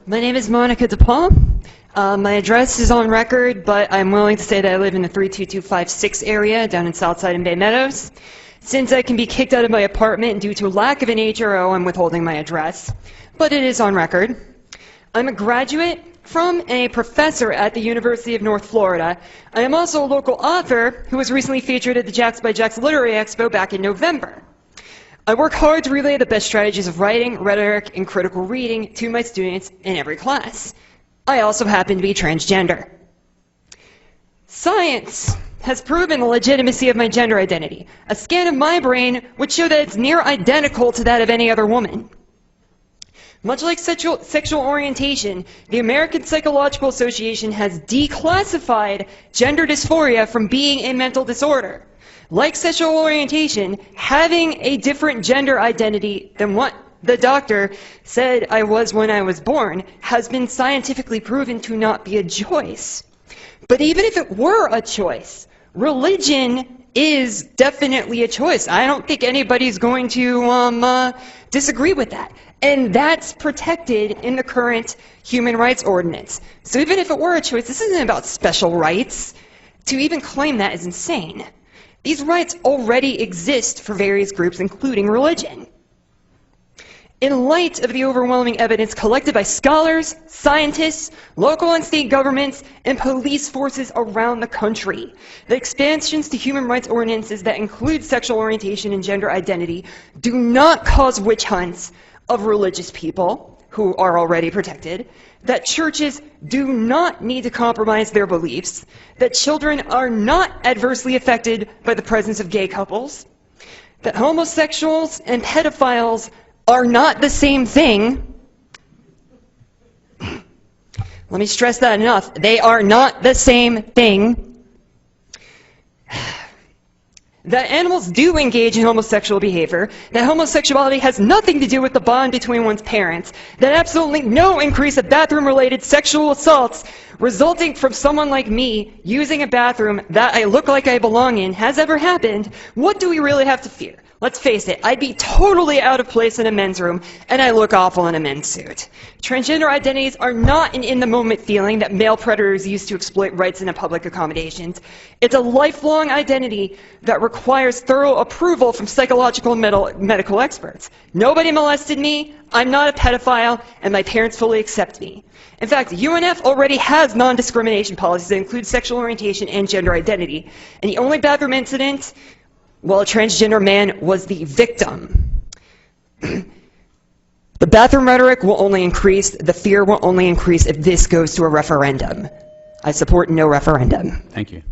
My name is Monica DePaul. My address is on record, but I'm willing to say that I live in the 32256 area down in Southside and Bay Meadows. Since I can be kicked out of my apartment due to lack of an HRO, I'm withholding my address, but it is on record. I'm a graduate from and a professor at the University of North Florida. I am also a local author who was recently featured at the Jax by Jax Literary Expo back in November. I work hard to relay the best strategies of writing, rhetoric, and critical reading to my students in every class. I also happen to be transgender. Science has proven the legitimacy of my gender identity. A scan of my brain would show that it's near identical to that of any other woman. Much like sexual orientation, the American Psychological Association has declassified gender dysphoria from being a mental disorder. Like sexual orientation, having a different gender identity than what the doctor said I was when I was born has been scientifically proven to not be a choice. But even if it were a choice, religion is definitely a choice. I don't think anybody's going to disagree with that. And that's protected in the current Human Rights Ordinance. So even if it were a choice, this isn't about special rights. To even claim that is insane. These rights already exist for various groups, including religion. In light of the overwhelming evidence collected by scholars, scientists, local and state governments, and police forces around the country, the expansions to human rights ordinances that include sexual orientation and gender identity do not cause witch hunts of religious people who are already protected, that churches do not need to compromise their beliefs, that children are not adversely affected by the presence of gay couples, that homosexuals and pedophiles are not the same thing. Let me stress that enough. They are not the same thing. That animals do engage in homosexual behavior, that homosexuality has nothing to do with the bond between one's parents, that absolutely no increase of bathroom-related sexual assaults resulting from someone like me using a bathroom that I look like I belong in has ever happened, what do we really have to fear? Let's face it, I'd be totally out of place in a men's room, and I look awful in a men's suit. Transgender identities are not an in-the-moment feeling that male predators use to exploit rights in public accommodations. It's a lifelong identity that requires thorough approval from psychological and medical experts. Nobody molested me, I'm not a pedophile, and my parents fully accept me. In fact, UNF already has non-discrimination policies that include sexual orientation and gender identity, and the only bathroom incident, well, a transgender man was the victim. The bathroom rhetoric will only increase, the fear will only increase if this goes to a referendum. I support no referendum. Thank you.